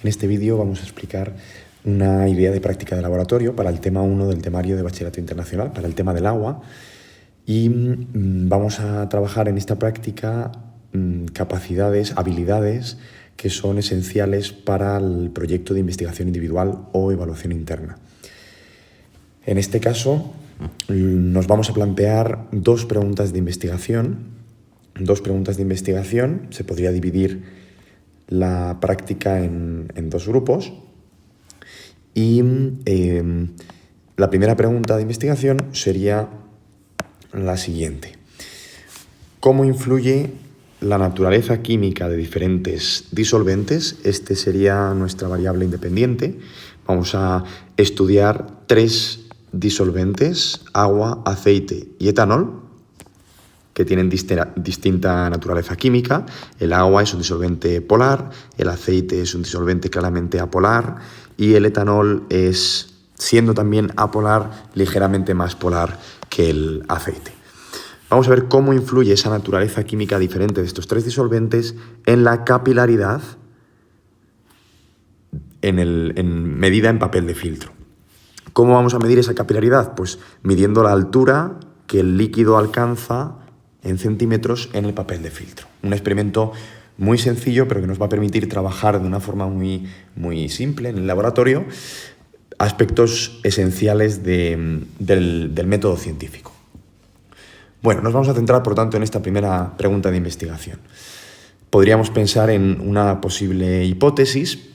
En este vídeo vamos a explicar una idea de práctica de laboratorio para el tema 1 del temario de Bachillerato Internacional, para el tema del agua, y vamos a trabajar en esta práctica capacidades, habilidades que son esenciales para el proyecto de investigación individual o evaluación interna. En este caso, nos vamos a plantear dos preguntas de investigación. Se podría dividir la práctica en dos grupos. Y la primera pregunta de investigación sería la siguiente. ¿Cómo influye la naturaleza química de diferentes disolventes? Este sería nuestra variable independiente. Vamos a estudiar tres disolventes, agua, aceite y etanol, que tienen distinta naturaleza química. El agua es un disolvente polar, el aceite es un disolvente claramente apolar y el etanol es, siendo también apolar, ligeramente más polar que el aceite. Vamos a ver cómo influye esa naturaleza química diferente de estos tres disolventes en la capilaridad en medida en papel de filtro. ¿Cómo vamos a medir esa capilaridad? Pues midiendo la altura que el líquido alcanza en centímetros en el papel de filtro. Un experimento muy sencillo, pero que nos va a permitir trabajar de una forma muy simple en el laboratorio aspectos esenciales del método científico. Bueno, nos vamos a centrar, por tanto, en esta primera pregunta de investigación. Podríamos pensar en una posible hipótesis.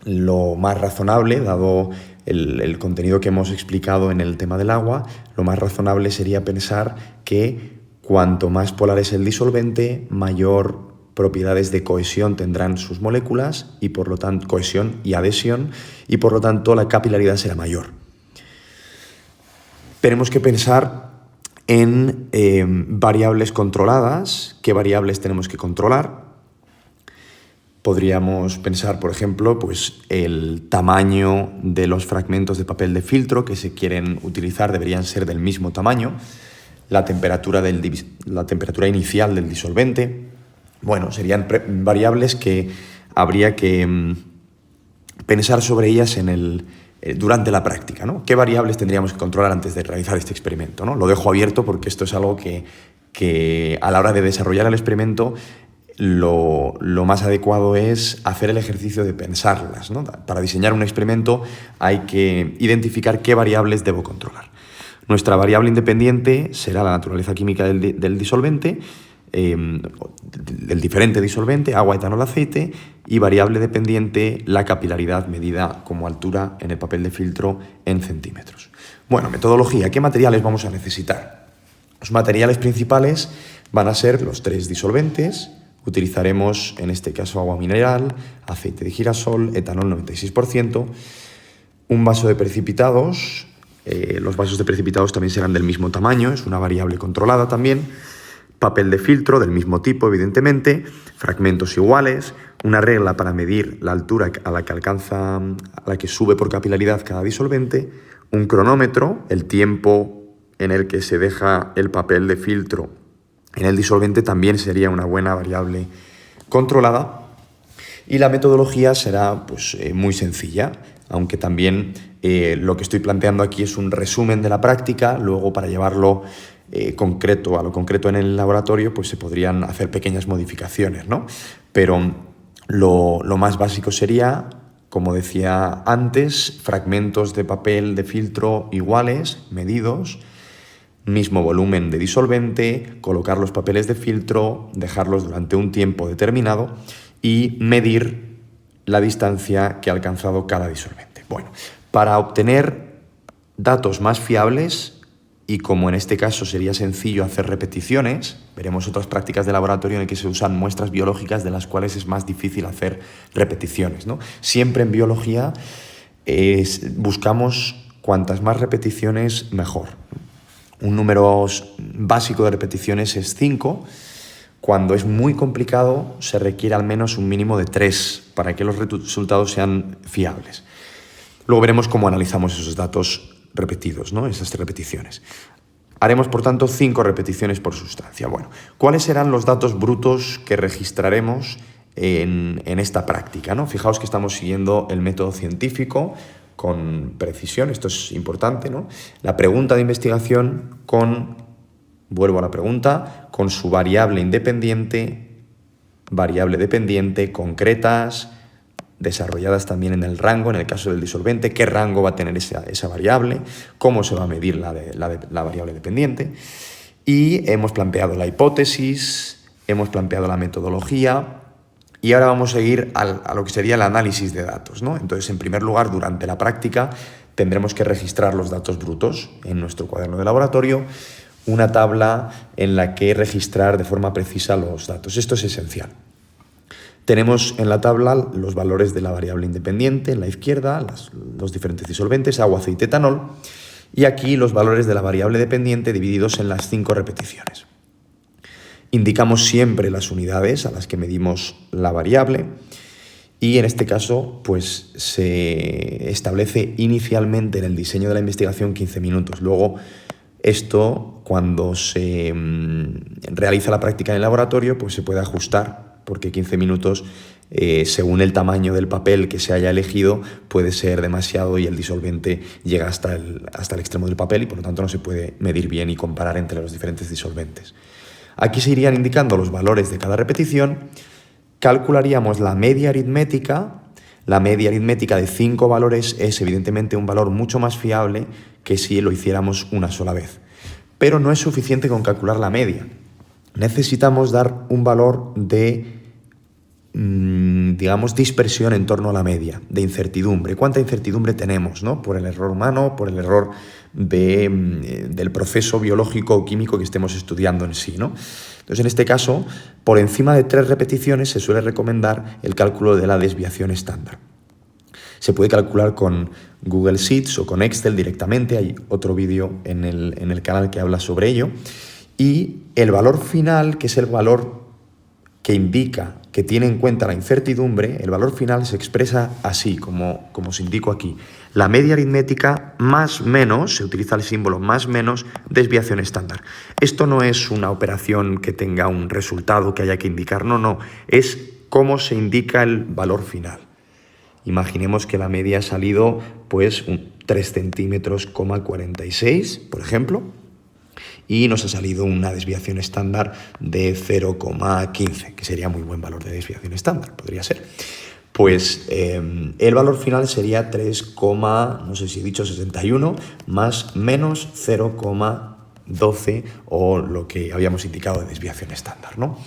Lo más razonable, dado el contenido que hemos explicado en el tema del agua, lo más razonable sería pensar que cuanto más polar es el disolvente, mayor propiedades de cohesión tendrán sus moléculas y por lo tanto cohesión y adhesión, y por lo tanto la capilaridad será mayor. Tenemos que pensar en variables controladas. ¿Qué variables tenemos que controlar? Podríamos pensar, por ejemplo, pues el tamaño de los fragmentos de papel de filtro que se quieren utilizar deberían ser del mismo tamaño. La temperatura inicial del disolvente. Bueno, serían variables que habría que pensar sobre ellas durante la práctica, ¿no? ¿Qué variables tendríamos que controlar antes de realizar este experimento, ¿no? Lo dejo abierto porque esto es algo que a la hora de desarrollar el experimento lo más adecuado es hacer el ejercicio de pensarlas, ¿no? Para diseñar un experimento hay que identificar qué variables debo controlar. Nuestra variable independiente será la naturaleza química del disolvente, del diferente disolvente, agua, etanol, aceite, y variable dependiente la capilaridad medida como altura en el papel de filtro en centímetros. Bueno, metodología. ¿Qué materiales vamos a necesitar? Los materiales principales van a ser los tres disolventes. Utilizaremos en este caso agua mineral, aceite de girasol, etanol 96%, un vaso de precipitados. Los vasos de precipitados también serán del mismo tamaño, es una variable controlada también. Papel de filtro del mismo tipo, evidentemente, fragmentos iguales, una regla para medir la altura a la que sube por capilaridad cada disolvente, un cronómetro, el tiempo en el que se deja el papel de filtro en el disolvente también sería una buena variable controlada, y la metodología será pues, muy sencilla, aunque también lo que estoy planteando aquí es un resumen de la práctica. Luego, para llevarlo a lo concreto en el laboratorio, pues se podrían hacer pequeñas modificaciones, ¿no? Pero lo más básico sería, como decía antes, fragmentos de papel de filtro iguales, medidos, mismo volumen de disolvente, colocar los papeles de filtro, dejarlos durante un tiempo determinado y medir la distancia que ha alcanzado cada disolvente. Bueno, para obtener datos más fiables, y como en este caso sería sencillo hacer repeticiones, veremos otras prácticas de laboratorio en las que se usan muestras biológicas de las cuales es más difícil hacer repeticiones, ¿no? Siempre en biología buscamos cuantas más repeticiones mejor. Un número básico de repeticiones es 5. Cuando es muy complicado, se requiere al menos un mínimo de 3 para que los resultados sean fiables. Luego veremos cómo analizamos esos datos repetidos, ¿no? Esas repeticiones. Haremos, por tanto, 5 repeticiones por sustancia. Bueno, ¿cuáles serán los datos brutos que registraremos en esta práctica, ¿no? Fijaos que estamos siguiendo el método científico con precisión, esto es importante, ¿no? La pregunta de investigación vuelvo a la pregunta, con su variable dependiente, concretas, desarrolladas también en el rango, en el caso del disolvente, qué rango va a tener esa variable, cómo se va a medir la variable dependiente. Y hemos planteado la hipótesis, hemos planteado la metodología y ahora vamos a ir a lo que sería el análisis de datos, ¿no? Entonces, en primer lugar, durante la práctica tendremos que registrar los datos brutos en nuestro cuaderno de laboratorio, una tabla en la que registrar de forma precisa los datos. Esto es esencial. Tenemos en la tabla los valores de la variable independiente en la izquierda, los diferentes disolventes, agua, aceite, etanol, y aquí los valores de la variable dependiente divididos en las 5 repeticiones. Indicamos siempre las unidades a las que medimos la variable y en este caso pues se establece inicialmente en el diseño de la investigación 15 minutos. Luego esto, cuando se realiza la práctica en el laboratorio, pues se puede ajustar, porque 15 minutos, según el tamaño del papel que se haya elegido, puede ser demasiado y el disolvente llega hasta el extremo del papel y por lo tanto no se puede medir bien y comparar entre los diferentes disolventes. Aquí se irían indicando los valores de cada repetición, calcularíamos la media aritmética. La media aritmética de 5 valores es evidentemente un valor mucho más fiable que si lo hiciéramos una sola vez. Pero no es suficiente con calcular la media. Necesitamos dar un valor de, dispersión en torno a la media, de incertidumbre. ¿Cuánta incertidumbre tenemos, ¿no? Por el error humano, por el error del proceso biológico o químico que estemos estudiando en sí, ¿no? Entonces, en este caso, por encima de 3 repeticiones se suele recomendar el cálculo de la desviación estándar. Se puede calcular con Google Sheets o con Excel directamente, hay otro vídeo en el canal que habla sobre ello. Y el valor final, que es el valor que indica, que tiene en cuenta la incertidumbre, el valor final se expresa así, como os indico aquí. La media aritmética más menos, se utiliza el símbolo más menos, desviación estándar. Esto no es una operación que tenga un resultado que haya que indicar, no, es cómo se indica el valor final. Imaginemos que la media ha salido pues 3 centímetros, 46, por ejemplo, y nos ha salido una desviación estándar de 0,15, que sería muy buen valor de desviación estándar, podría ser. Pues el valor final sería 3,61 más menos 0,12 o lo que habíamos indicado de desviación estándar, ¿no?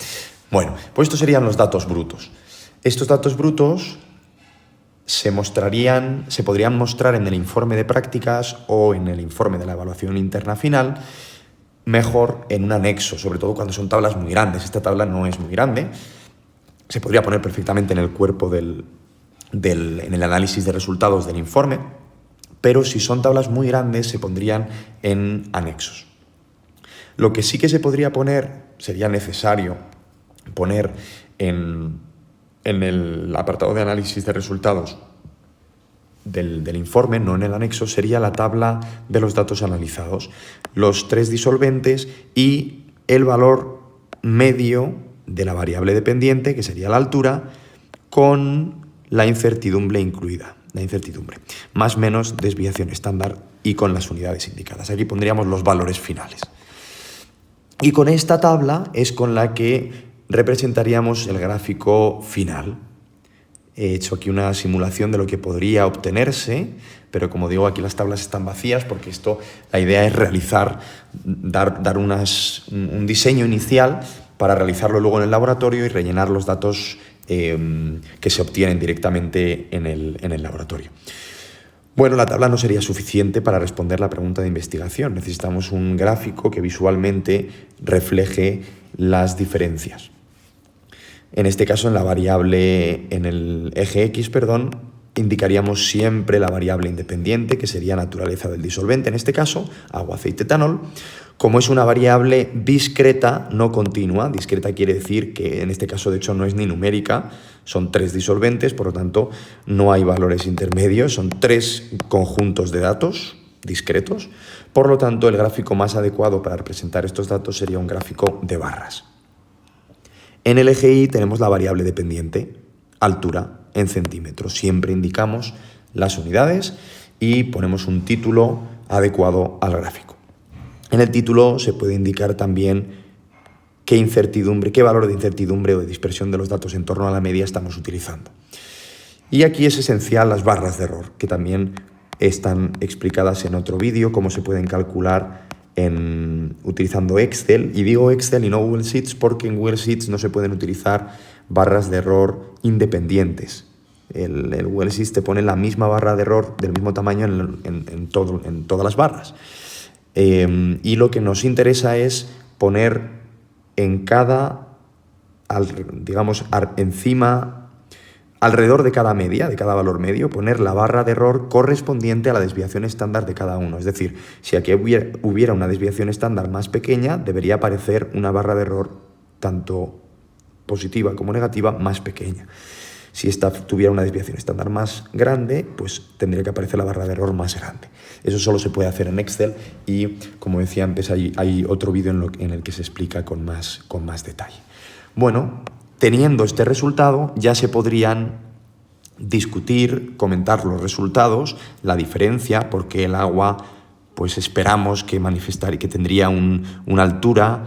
Bueno, pues estos serían los datos brutos. Estos datos brutos se podrían mostrar en el informe de prácticas o en el informe de la evaluación interna final, mejor en un anexo, sobre todo cuando son tablas muy grandes. Esta tabla no es muy grande, se podría poner perfectamente en el cuerpo en el análisis de resultados del informe, pero si son tablas muy grandes se pondrían en anexos. Lo que sí que se podría poner, sería necesario poner en el apartado de análisis de resultados del informe, no en el anexo, sería la tabla de los datos analizados, los 3 disolventes y el valor medio de la variable dependiente, que sería la altura, con la incertidumbre incluida, más menos desviación estándar y con las unidades indicadas. Aquí pondríamos los valores finales. Y con esta tabla es con la que representaríamos el gráfico final. He hecho aquí una simulación de lo que podría obtenerse, pero como digo, aquí las tablas están vacías porque la idea es dar un diseño inicial para realizarlo luego en el laboratorio y rellenar los datos que se obtienen directamente en el laboratorio. Bueno, la tabla no sería suficiente para responder la pregunta de investigación. Necesitamos un gráfico que visualmente refleje las diferencias. En este caso, en el eje X, indicaríamos siempre la variable independiente, que sería naturaleza del disolvente, en este caso, agua, aceite, etanol. Como es una variable discreta, no continua, discreta quiere decir que en este caso, de hecho, no es ni numérica, son 3 disolventes, por lo tanto, no hay valores intermedios, son 3 conjuntos de datos discretos. Por lo tanto, el gráfico más adecuado para representar estos datos sería un gráfico de barras. En el eje Y tenemos la variable dependiente, altura en centímetros. Siempre indicamos las unidades y ponemos un título adecuado al gráfico. En el título se puede indicar también qué valor de incertidumbre o de dispersión de los datos en torno a la media estamos utilizando. Y aquí es esencial las barras de error, que también están explicadas en otro vídeo, cómo se pueden calcular utilizando Excel. Y digo Excel y no Google Sheets porque en Google Sheets no se pueden utilizar barras de error independientes. El Google Sheets te pone la misma barra de error del mismo tamaño en todas las barras. Y lo que nos interesa es poner en alrededor de cada media, de cada valor medio, poner la barra de error correspondiente a la desviación estándar de cada uno. Es decir, si aquí hubiera una desviación estándar más pequeña, debería aparecer una barra de error tanto positiva como negativa más pequeña. Si esta tuviera una desviación estándar más grande, pues tendría que aparecer la barra de error más grande. Eso solo se puede hacer en Excel y, como decía antes, hay otro vídeo en el que se explica con más detalle. Bueno, teniendo este resultado, ya se podrían discutir, comentar los resultados, la diferencia, porque el agua, pues esperamos que tendría una altura,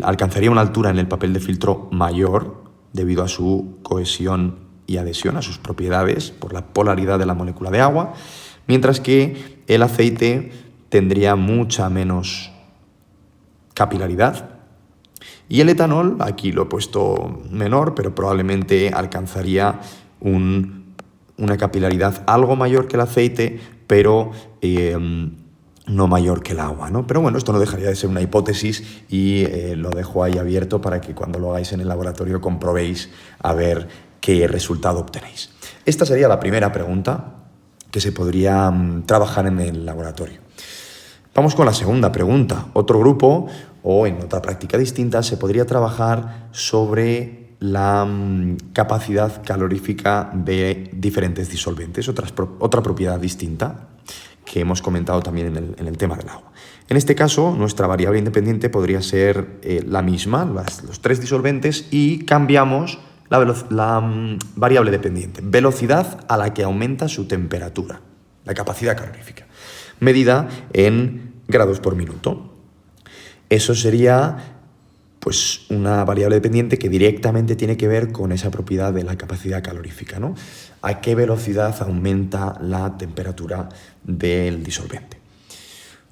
alcanzaría una altura en el papel de filtro mayor, debido a su cohesión y adhesión, a sus propiedades, por la polaridad de la molécula de agua, mientras que el aceite tendría mucha menos capilaridad. Y el etanol, aquí lo he puesto menor, pero probablemente alcanzaría una capilaridad algo mayor que el aceite, pero no mayor que el agua, ¿no? Pero bueno, esto no dejaría de ser una hipótesis y lo dejo ahí abierto para que cuando lo hagáis en el laboratorio comprobéis a ver qué resultado obtenéis. Esta sería la primera pregunta que se podría trabajar en el laboratorio. Vamos con la segunda pregunta. Otro grupo o en otra práctica distinta se podría trabajar sobre la capacidad calorífica de diferentes disolventes, otra propiedad distinta que hemos comentado también en el tema del agua. En este caso, nuestra variable independiente podría ser la misma, los tres disolventes, y cambiamos la variable dependiente, velocidad a la que aumenta su temperatura, la capacidad calorífica, medida en grados por minuto. Eso sería pues una variable dependiente que directamente tiene que ver con esa propiedad de la capacidad calorífica, ¿no? ¿A qué velocidad aumenta la temperatura del disolvente?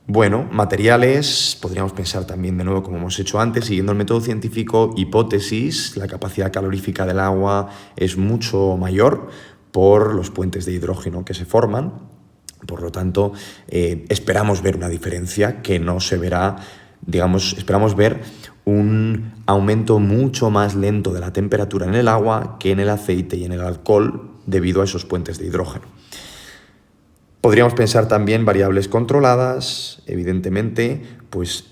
Bueno, materiales, podríamos pensar también de nuevo como hemos hecho antes, siguiendo el método científico, hipótesis, la capacidad calorífica del agua es mucho mayor por los puentes de hidrógeno que se forman, por lo tanto, esperamos ver una diferencia que no se verá, esperamos ver un aumento mucho más lento de la temperatura en el agua que en el aceite y en el alcohol debido a esos puentes de hidrógeno. Podríamos pensar también variables controladas, evidentemente, pues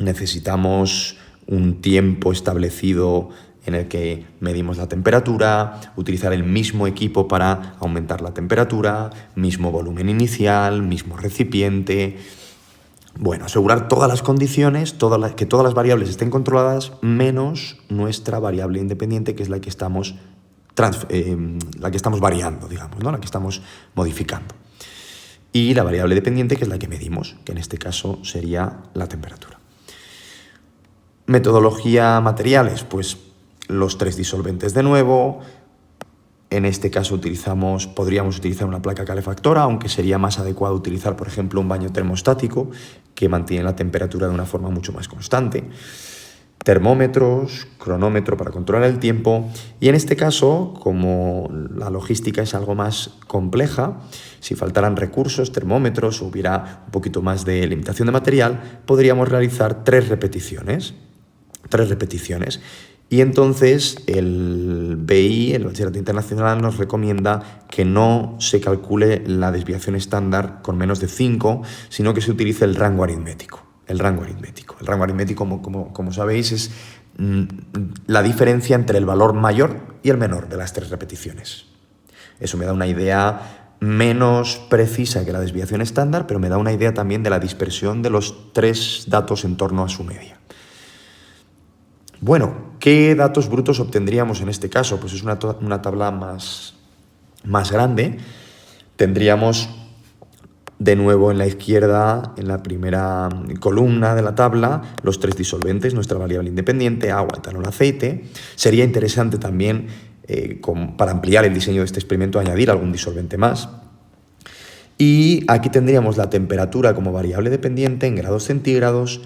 necesitamos un tiempo establecido en el que medimos la temperatura, utilizar el mismo equipo para aumentar la temperatura, mismo volumen inicial, mismo recipiente. Bueno, asegurar todas las condiciones, que todas las variables estén controladas, menos nuestra variable independiente, que es la que estamos variando, digamos, ¿no? La que estamos modificando. Y la variable dependiente, que es la que medimos, que en este caso sería la temperatura. Metodología materiales, pues los tres disolventes de nuevo. En este caso podríamos utilizar una placa calefactora, aunque sería más adecuado utilizar, por ejemplo, un baño termostático que mantiene la temperatura de una forma mucho más constante. Termómetros, cronómetro para controlar el tiempo. Y en este caso, como la logística es algo más compleja, si faltaran recursos, termómetros, o hubiera un poquito más de limitación de material, podríamos realizar 3 repeticiones. Y entonces el BI, el Bachillerato Internacional, nos recomienda que no se calcule la desviación estándar con menos de 5, sino que se utilice el rango aritmético. El rango aritmético, como sabéis, es la diferencia entre el valor mayor y el menor de las 3 repeticiones. Eso me da una idea menos precisa que la desviación estándar, pero me da una idea también de la dispersión de los 3 datos en torno a su media. Bueno, ¿Qué datos brutos obtendríamos en este caso? Pues es una tabla más grande. Tendríamos de nuevo en la izquierda, en la primera columna de la tabla, los 3 disolventes, nuestra variable independiente, agua, etanol, aceite. Sería interesante también, para ampliar el diseño de este experimento, añadir algún disolvente más. Y aquí tendríamos la temperatura como variable dependiente en grados centígrados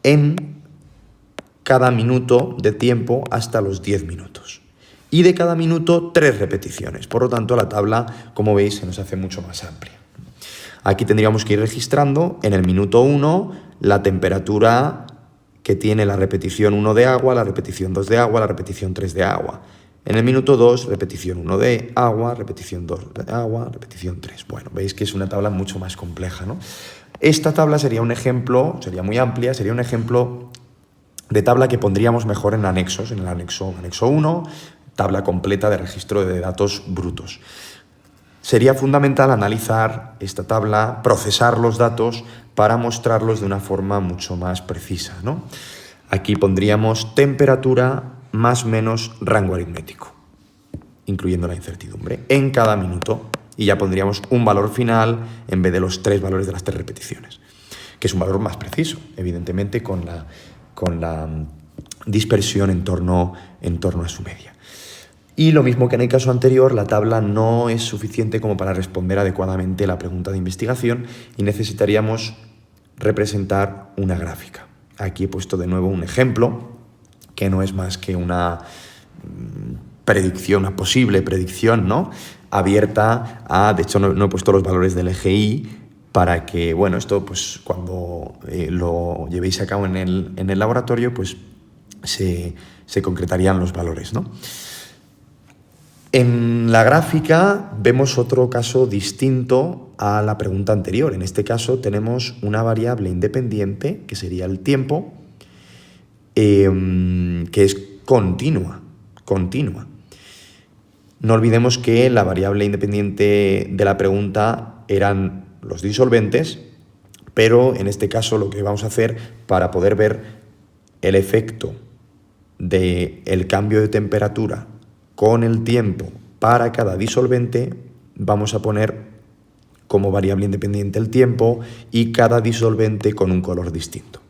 en cada minuto de tiempo hasta los 10 minutos. Y de cada minuto 3 repeticiones. Por lo tanto, la tabla, como veis, se nos hace mucho más amplia. Aquí tendríamos que ir registrando en el minuto 1 la temperatura que tiene la repetición 1 de agua, la repetición 2 de agua, la repetición 3 de agua. En el minuto 2, repetición 1 de agua, repetición 2 de agua, repetición 3. Bueno, veis que es una tabla mucho más compleja, ¿no? Esta tabla sería un ejemplo, sería muy amplia, sería un ejemplo de tabla que pondríamos mejor en anexos, en el anexo 1, tabla completa de registro de datos brutos. Sería fundamental analizar esta tabla, procesar los datos para mostrarlos de una forma mucho más precisa, ¿no? Aquí pondríamos temperatura más menos rango aritmético, incluyendo la incertidumbre, en cada minuto. Y ya pondríamos un valor final en vez de los 3 valores de las 3 repeticiones, que es un valor más preciso, evidentemente, con la dispersión en torno a su media. Y lo mismo que en el caso anterior, la tabla no es suficiente como para responder adecuadamente la pregunta de investigación y necesitaríamos representar una gráfica. Aquí he puesto de nuevo un ejemplo que no es más que una predicción, una posible predicción, ¿no? Abierta a, de hecho no he puesto los valores del eje Y para que, bueno, esto pues cuando lo llevéis a cabo en el laboratorio pues se concretarían los valores, ¿no? En la gráfica vemos otro caso distinto a la pregunta anterior. En este caso tenemos una variable independiente, que sería el tiempo, que es continua. No olvidemos que la variable independiente de la pregunta eran los disolventes, pero en este caso lo que vamos a hacer para poder ver el efecto del cambio de temperatura con el tiempo para cada disolvente, vamos a poner como variable independiente el tiempo y cada disolvente con un color distinto.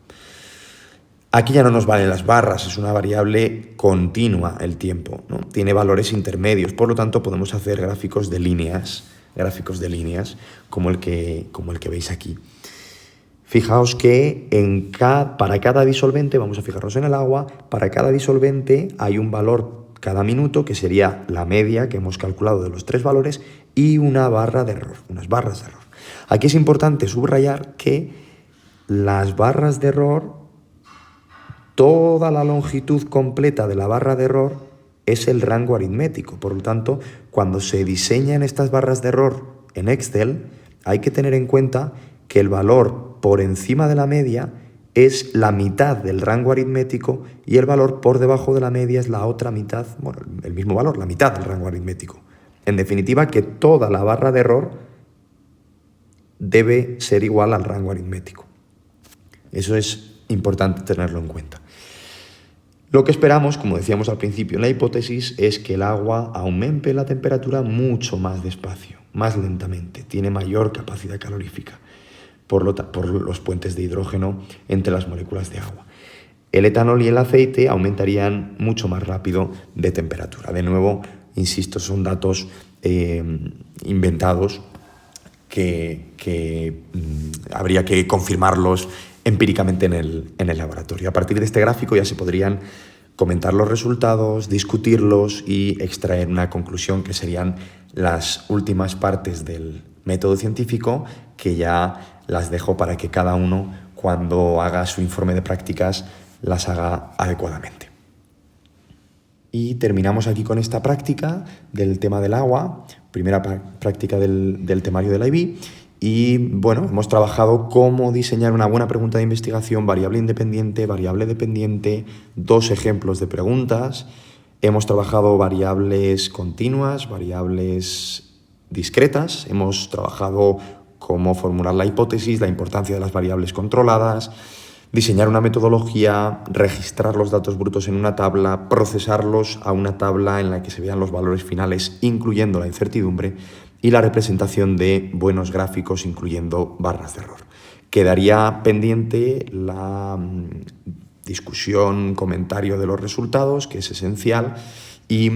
Aquí ya no nos valen las barras, es una variable continua el tiempo, ¿no? Tiene valores intermedios, por lo tanto podemos hacer gráficos de líneas como el que veis aquí. Fijaos que para cada disolvente, vamos a fijarnos en el agua, para cada disolvente hay un valor cada minuto, que sería la media que hemos calculado de los 3 valores, y una barra de error, unas barras de error. Aquí es importante subrayar que las barras de error, toda la longitud completa de la barra de error es el rango aritmético. Por lo tanto, cuando se diseñan estas barras de error en Excel, hay que tener en cuenta que el valor por encima de la media es la mitad del rango aritmético y el valor por debajo de la media es la otra mitad, bueno, el mismo valor, la mitad del rango aritmético. En definitiva, que toda la barra de error debe ser igual al rango aritmético. Eso es importante tenerlo en cuenta. Lo que esperamos, como decíamos al principio en la hipótesis, es que el agua aumente la temperatura mucho más despacio, más lentamente, tiene mayor capacidad calorífica por los puentes de hidrógeno entre las moléculas de agua. El etanol y el aceite aumentarían mucho más rápido de temperatura. De nuevo, insisto, son datos inventados que habría que confirmarlos empíricamente en el laboratorio. A partir de este gráfico ya se podrían comentar los resultados, discutirlos y extraer una conclusión, que serían las últimas partes del método científico, que ya las dejo para que cada uno, cuando haga su informe de prácticas, las haga adecuadamente. Y terminamos aquí con esta práctica del tema del agua, primera práctica del temario del IB. Y bueno, hemos trabajado cómo diseñar una buena pregunta de investigación, variable independiente, variable dependiente, 2 ejemplos de preguntas. Hemos trabajado variables continuas, variables discretas. Hemos trabajado cómo formular la hipótesis, la importancia de las variables controladas. Diseñar una metodología, registrar los datos brutos en una tabla, procesarlos a una tabla en la que se vean los valores finales, incluyendo la incertidumbre, y la representación de buenos gráficos, incluyendo barras de error. Quedaría pendiente la discusión, comentario de los resultados, que es esencial, y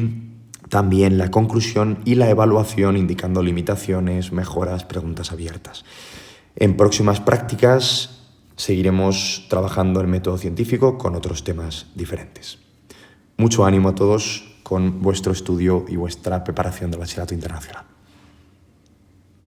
también la conclusión y la evaluación, indicando limitaciones, mejoras, preguntas abiertas. En próximas prácticas seguiremos trabajando el método científico con otros temas diferentes. Mucho ánimo a todos con vuestro estudio y vuestra preparación del Bachillerato Internacional.